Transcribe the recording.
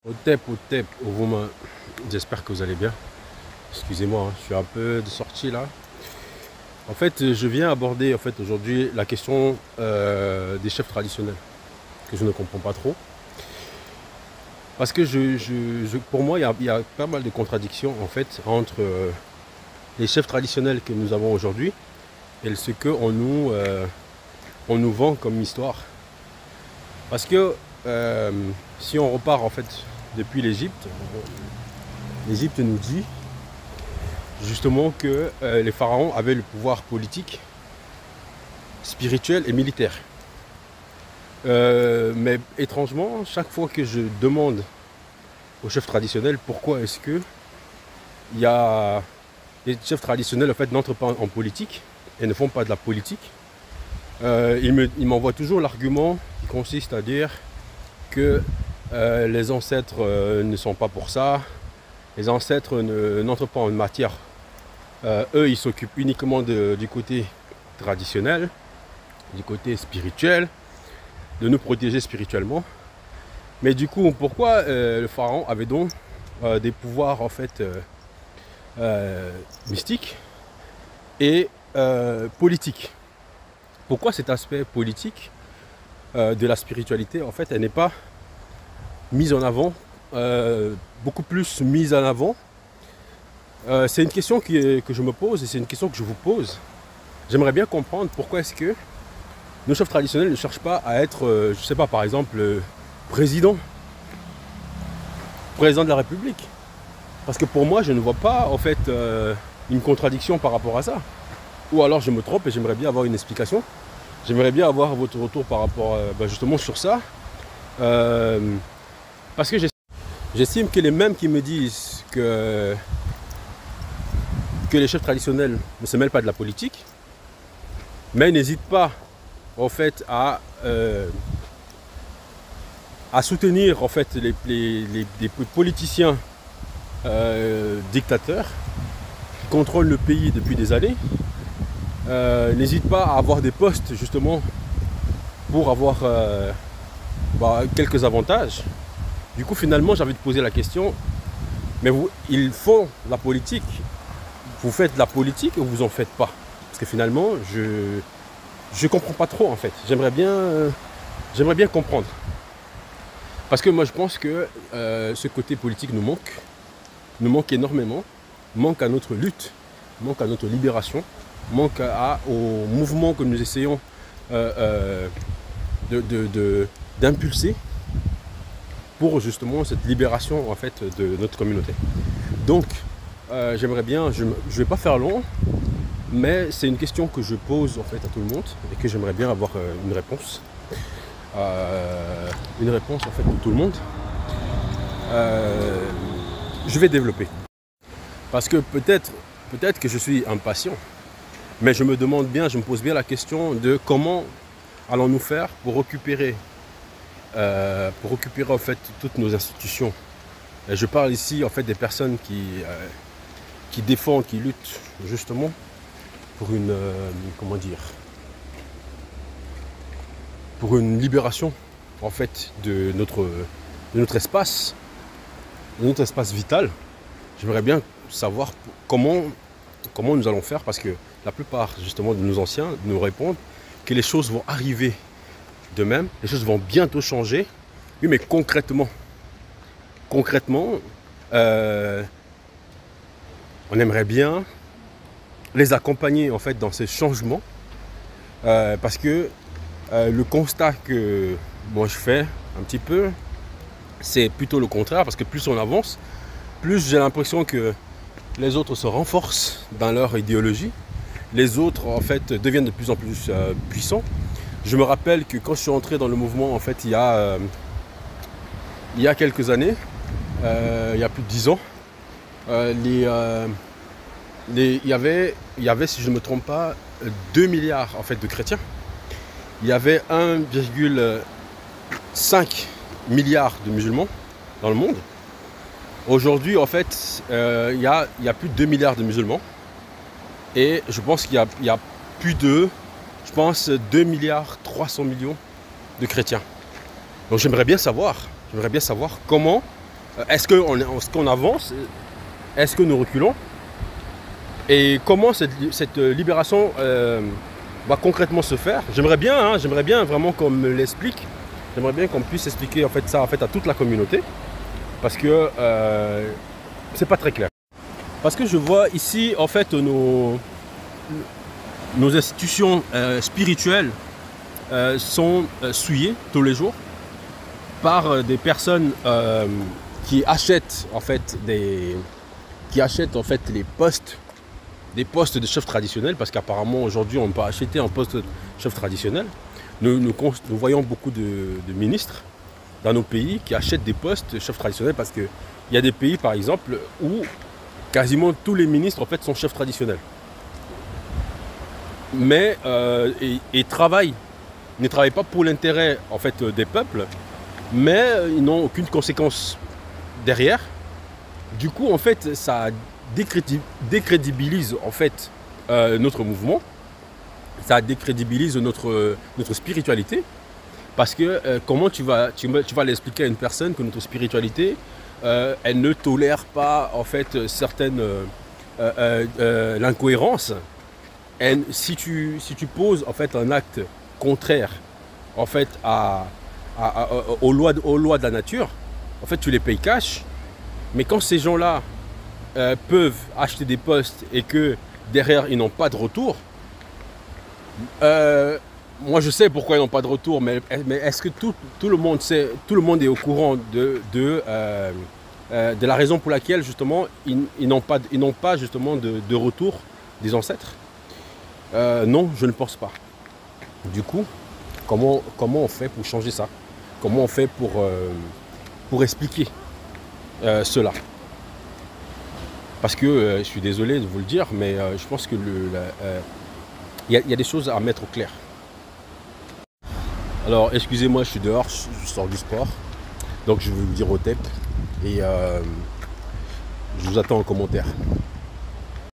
Au TEP, au Roumain, j'espère que vous allez bien. Excusez-moi, hein, je suis un peu de sortie là. En fait, je viens aborder aujourd'hui la question des chefs traditionnels, que je ne comprends pas trop. Parce que pour moi, il y a pas mal de contradictions en fait entre les chefs traditionnels que nous avons aujourd'hui et ce on nous vend comme histoire. Parce que si on repart en fait depuis l'Égypte, l'Égypte nous dit justement que les pharaons avaient le pouvoir politique, spirituel et militaire. Mais étrangement, chaque fois que je demande aux chefs traditionnels pourquoi est-ce que les chefs traditionnels en fait n'entrent pas en politique et ne font pas de la politique, ils m'envoient toujours l'argument qui consiste à dire que les ancêtres ne sont pas pour ça, les ancêtres n'entrent pas en matière. Eux, ils s'occupent uniquement du côté traditionnel, du côté spirituel, de nous protéger spirituellement. Mais du coup, pourquoi le pharaon avait donc des pouvoirs en fait mystiques et politiques? Pourquoi cet aspect politique de la spiritualité, en fait, elle n'est pas mise en avant, beaucoup plus mise en avant? C'est une question que je me pose et c'est une question que je vous pose. J'aimerais bien comprendre pourquoi est-ce que nos chefs traditionnels ne cherchent pas à être, je ne sais pas, par exemple, président de la République. Parce que pour moi, je ne vois pas en fait une contradiction par rapport à ça. Ou alors je me trompe et j'aimerais bien avoir une explication. J'aimerais bien avoir votre retour par rapport justement sur ça. Parce que j'estime que les mêmes qui me disent que les chefs traditionnels ne se mêlent pas de la politique, mais n'hésitent pas en fait à soutenir en fait les politiciens dictateurs qui contrôlent le pays depuis des années, n'hésitent pas à avoir des postes justement pour avoir quelques avantages. Du coup, finalement, j'ai envie de poser la question, mais ils font la politique, vous faites de la politique ou vous en faites pas? Parce que finalement, je comprends pas trop en fait. J'aimerais bien comprendre. Parce que moi je pense que ce côté politique nous manque énormément, manque à notre lutte, manque à notre libération, manque au mouvement que nous essayons d'impulser pour justement cette libération en fait de notre communauté. Donc j'aimerais bien, je ne vais pas faire long, mais c'est une question que je pose en fait à tout le monde et que j'aimerais bien avoir une réponse. En fait de tout le monde. Je vais développer. Parce que peut-être que je suis impatient, mais je me demande bien, je me pose bien la question de comment allons-nous faire pour récupérer en fait toutes nos institutions. Et je parle ici en fait des personnes qui défendent, qui luttent justement pour pour une libération en fait de notre espace vital. J'aimerais bien savoir comment nous allons faire, parce que la plupart justement de nos anciens nous répondent que les choses vont arriver de même, les choses vont bientôt changer. Oui, mais concrètement, on aimerait bien les accompagner en fait dans ces changements, parce que le constat que moi je fais un petit peu, c'est plutôt le contraire, parce que plus on avance, plus j'ai l'impression que les autres se renforcent dans leur idéologie, les autres en fait deviennent de plus en plus puissants. Je me rappelle que quand je suis entré dans le mouvement en fait il y a quelques années, il y a plus de 10 ans, il y avait, si je ne me trompe pas, 2 milliards en fait de chrétiens. Il y avait 1,5 milliard de musulmans dans le monde. Aujourd'hui, en fait, il y a plus de 2 milliards de musulmans. Et je pense qu'il y a plus de, 2 milliards 300 millions de chrétiens. Donc j'aimerais bien savoir comment Est-ce qu'on avance? Est-ce que nous reculons? Et comment cette libération va concrètement se faire? J'aimerais bien, hein, j'aimerais bien vraiment qu'on me l'explique. J'aimerais bien qu'on puisse expliquer en fait ça en fait à toute la communauté, parce que c'est pas très clair. Parce que je vois ici en fait nos institutions spirituelles sont souillées tous les jours par des personnes qui achètent en fait les postes, des postes de chef traditionnel, parce qu'apparemment aujourd'hui on peut acheter un poste de chef traditionnel. Nous voyons beaucoup de ministres dans nos pays qui achètent des postes de chef traditionnel, parce qu'il y a des pays par exemple où quasiment tous les ministres en fait sont chefs traditionnels. Mais ils ne travaillent pas pour l'intérêt en fait des peuples, mais ils n'ont aucune conséquence derrière. Du coup en fait ça décrédibilise en fait notre mouvement, ça décrédibilise notre spiritualité, parce que comment tu vas l'expliquer à une personne que notre spiritualité elle ne tolère pas en fait certaines l'incohérence. Si tu poses en fait un acte contraire en fait aux lois de la nature, en fait tu les payes cash. Mais quand ces gens-là peuvent acheter des postes et que derrière ils n'ont pas de retour, moi je sais pourquoi ils n'ont pas de retour, mais est-ce que tout le monde sait, tout le monde est au courant de la raison pour laquelle justement ils n'ont pas justement de retour des ancêtres? Non, je ne pense pas. Du coup, comment on fait pour changer ça? Comment on fait pour expliquer cela? Parce que je suis désolé de vous le dire, mais je pense que y a des choses à mettre au clair. Alors, excusez-moi, je suis dehors, je sors du sport. Donc, je vais vous dire au TEP. Et je vous attends en commentaire.